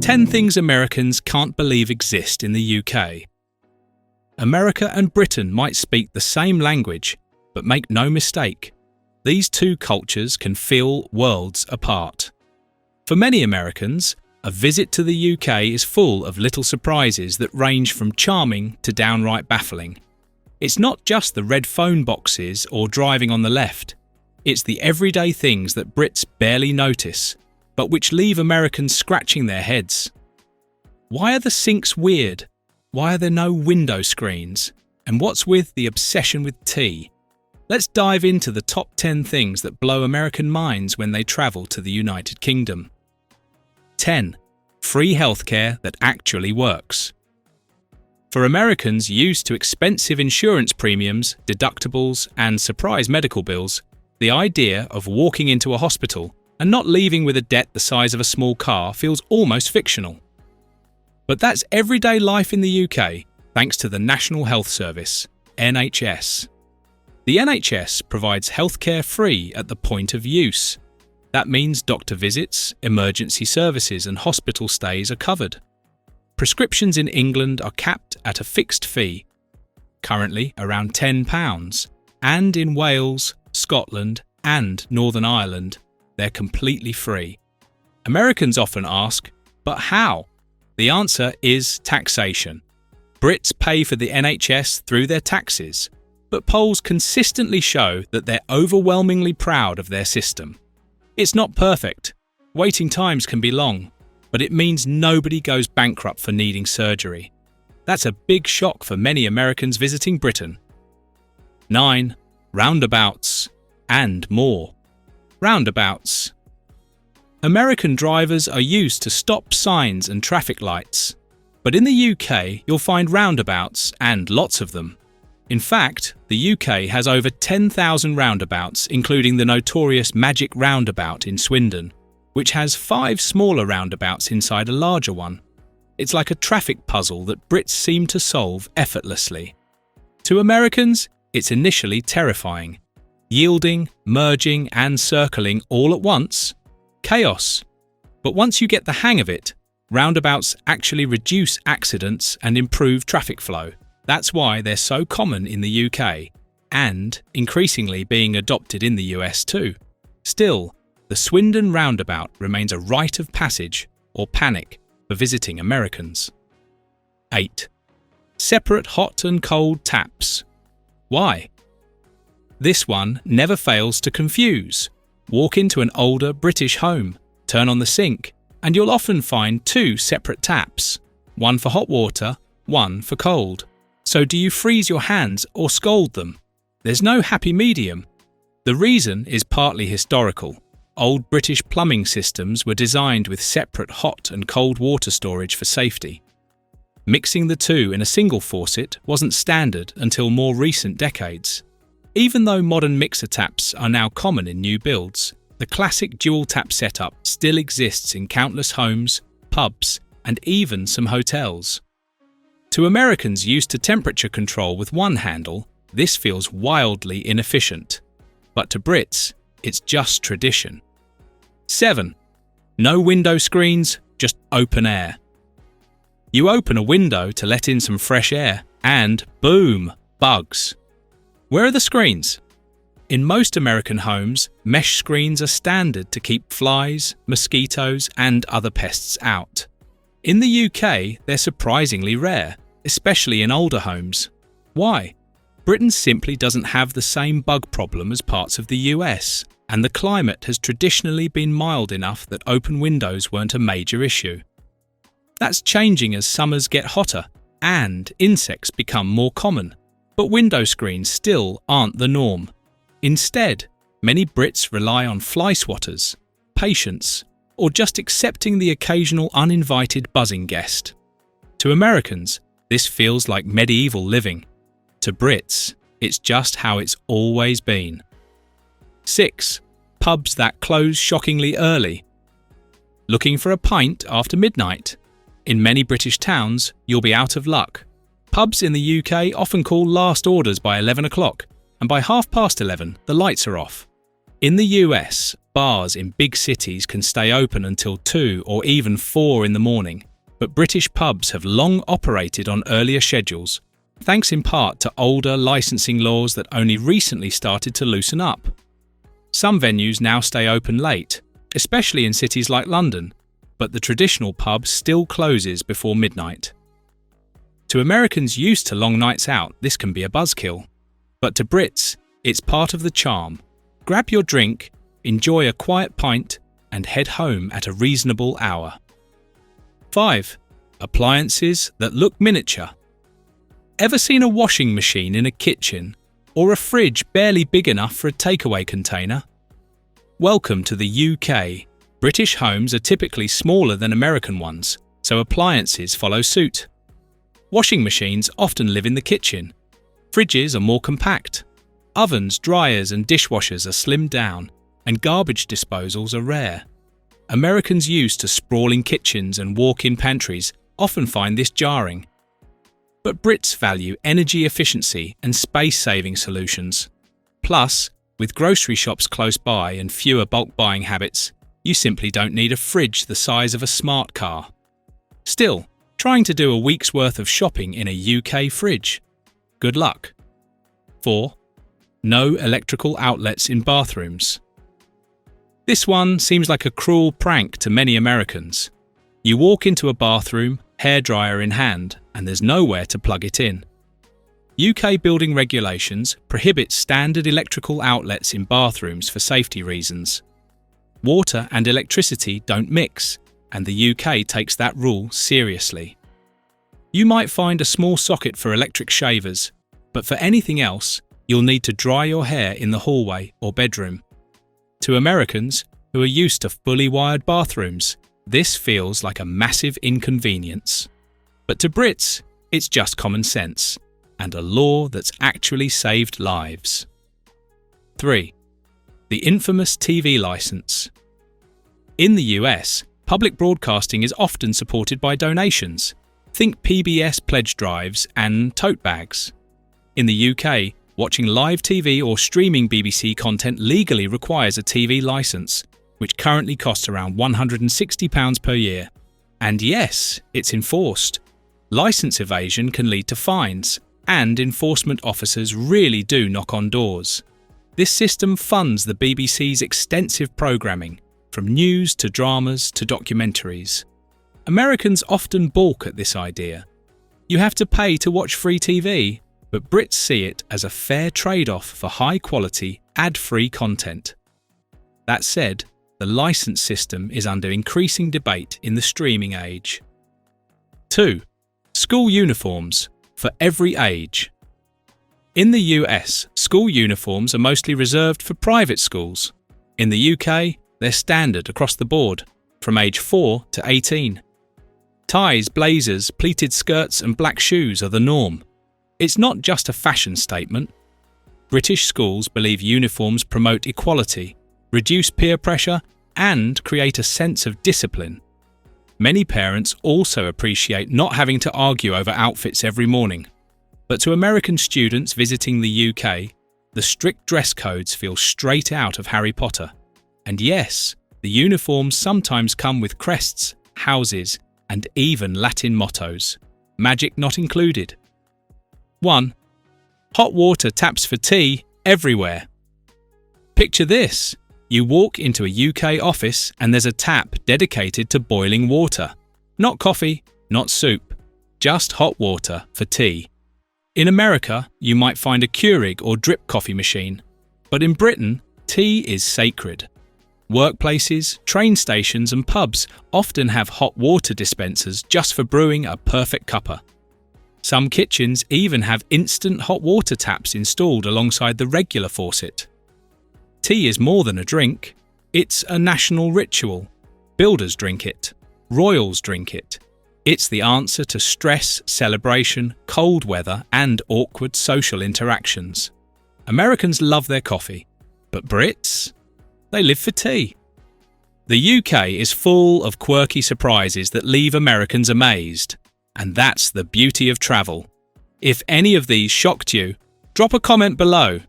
10 things Americans can't believe exist in the UK. America and Britain might speak the same language, but make no mistake, these two cultures can feel worlds apart. For many Americans, a visit to the UK is full of little surprises that range from charming to downright baffling. It's not just the red phone boxes or driving on the left. It's the everyday things that Brits barely notice, but which leave Americans scratching their heads. Why are the sinks weird? Why are there no window screens? And what's with the obsession with tea? Let's dive into the top 10 things that blow American minds when they travel to the United Kingdom. 10. Free healthcare that actually works. For Americans used to expensive insurance premiums, deductibles, and surprise medical bills, the idea of walking into a hospital and not leaving with a debt the size of a small car feels almost fictional. But that's everyday life in the UK, thanks to the National Health Service, NHS. The NHS provides healthcare free at the point of use. That means doctor visits, emergency services and hospital stays are covered. Prescriptions in England are capped at a fixed fee, currently around £10, and in Wales, Scotland and Northern Ireland, they're completely free. Americans often ask, but how? The answer is taxation. Brits pay for the NHS through their taxes, but polls consistently show that they're overwhelmingly proud of their system. It's not perfect. Waiting times can be long, but it means nobody goes bankrupt for needing surgery. That's a big shock for many Americans visiting Britain. 9. Roundabouts and more. Roundabouts. American drivers are used to stop signs and traffic lights, but in the UK you'll find roundabouts and lots of them. In fact, the UK has over 10,000 roundabouts, including the notorious Magic Roundabout in Swindon, which has 5 smaller roundabouts inside a larger one. It's like a traffic puzzle that Brits seem to solve effortlessly. To Americans, it's initially terrifying. Yielding, merging and circling all at once? Chaos. But once you get the hang of it, roundabouts actually reduce accidents and improve traffic flow. That's why they're so common in the UK, and increasingly being adopted in the US too. Still, the Swindon roundabout remains a rite of passage or panic for visiting Americans. 8. Separate hot and cold taps. Why? This one never fails to confuse. Walk into an older British home, turn on the sink, and you'll often find 2 separate taps, one for hot water, one for cold. So do you freeze your hands or scald them? There's no happy medium. The reason is partly historical. Old British plumbing systems were designed with separate hot and cold water storage for safety. Mixing the two in a single faucet wasn't standard until more recent decades. Even though modern mixer taps are now common in new builds, the classic dual tap setup still exists in countless homes, pubs, and even some hotels. To Americans used to temperature control with one handle, this feels wildly inefficient. But to Brits, it's just tradition. 7. No window screens, just open air. You open a window to let in some fresh air, and boom, bugs. Where are the screens? In most American homes, mesh screens are standard to keep flies, mosquitoes, and other pests out. In the UK, they're surprisingly rare, especially in older homes. Why? Britain simply doesn't have the same bug problem as parts of the US, and the climate has traditionally been mild enough that open windows weren't a major issue. That's changing as summers get hotter and insects become more common, but window screens still aren't the norm. Instead, many Brits rely on fly swatters, patience, or just accepting the occasional uninvited buzzing guest. To Americans, this feels like medieval living. To Brits, it's just how it's always been. 6. Pubs that close shockingly early. Looking for a pint after midnight? In many British towns, you'll be out of luck. Pubs in the UK often call last orders by 11 o'clock, and by 11:30, the lights are off. In the US, bars in big cities can stay open until 2 or even 4 in the morning, but British pubs have long operated on earlier schedules, thanks in part to older licensing laws that only recently started to loosen up. Some venues now stay open late, especially in cities like London, but the traditional pub still closes before midnight. To Americans used to long nights out, this can be a buzzkill. But to Brits, it's part of the charm. Grab your drink, enjoy a quiet pint, and head home at a reasonable hour. 5. Appliances that look miniature. Ever seen a washing machine in a kitchen, or a fridge barely big enough for a takeaway container? Welcome to the UK. British homes are typically smaller than American ones, so appliances follow suit. Washing machines often live in the kitchen. Fridges are more compact. Ovens, dryers and dishwashers are slimmed down, and garbage disposals are rare. Americans used to sprawling kitchens and walk-in pantries often find this jarring. But Brits value energy efficiency and space-saving solutions. Plus, with grocery shops close by and fewer bulk buying habits, you simply don't need a fridge the size of a smart car. Still, trying to do a week's worth of shopping in a UK fridge? Good luck. 4. No electrical outlets in bathrooms. This one seems like a cruel prank to many Americans. You walk into a bathroom, hairdryer in hand, and there's nowhere to plug it in. UK building regulations prohibit standard electrical outlets in bathrooms for safety reasons. Water and electricity don't mix, and the UK takes that rule seriously. You might find a small socket for electric shavers, but for anything else, you'll need to dry your hair in the hallway or bedroom. To Americans, who are used to fully wired bathrooms, this feels like a massive inconvenience. But to Brits, it's just common sense, and a law that's actually saved lives. 3. The infamous TV license. In the US, public broadcasting is often supported by donations. Think PBS pledge drives and tote bags. In the UK, watching live TV or streaming BBC content legally requires a TV licence, which currently costs around £160 per year. And yes, it's enforced. Licence evasion can lead to fines, and enforcement officers really do knock on doors. This system funds the BBC's extensive programming, from news to dramas to documentaries. Americans often balk at this idea. You have to pay to watch free TV, but Brits see it as a fair trade-off for high-quality, ad-free content. That said, the licence system is under increasing debate in the streaming age. 2. School uniforms for every age. In the US, school uniforms are mostly reserved for private schools. In the UK, they're standard across the board, from age 4 to 18. Ties, blazers, pleated skirts and black shoes are the norm. It's not just a fashion statement. British schools believe uniforms promote equality, reduce peer pressure, and create a sense of discipline. Many parents also appreciate not having to argue over outfits every morning. But to American students visiting the UK, the strict dress codes feel straight out of Harry Potter. And yes, the uniforms sometimes come with crests, houses, and even Latin mottos, magic not included. 1. Hot water taps for tea everywhere. Picture this. You walk into a UK office and there's a tap dedicated to boiling water. Not coffee, not soup, just hot water for tea. In America, you might find a Keurig or drip coffee machine. But in Britain, tea is sacred. Workplaces, train stations and pubs often have hot water dispensers just for brewing a perfect cuppa. Some kitchens even have instant hot water taps installed alongside the regular faucet. Tea is more than a drink. It's a national ritual. Builders drink it. Royals drink it. It's the answer to stress, celebration, cold weather and awkward social interactions. Americans love their coffee, but Brits? They live for tea. The UK is full of quirky surprises that leave Americans amazed. And that's the beauty of travel. If any of these shocked you, drop a comment below.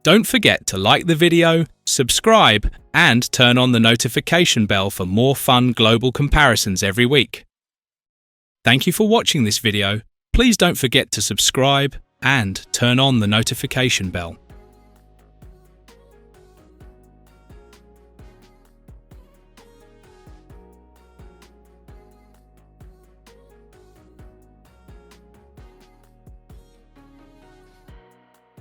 Don't forget to like the video, subscribe, and turn on the notification bell for more fun global comparisons every week. Thank you for watching this video. Please don't forget to subscribe and turn on the notification bell.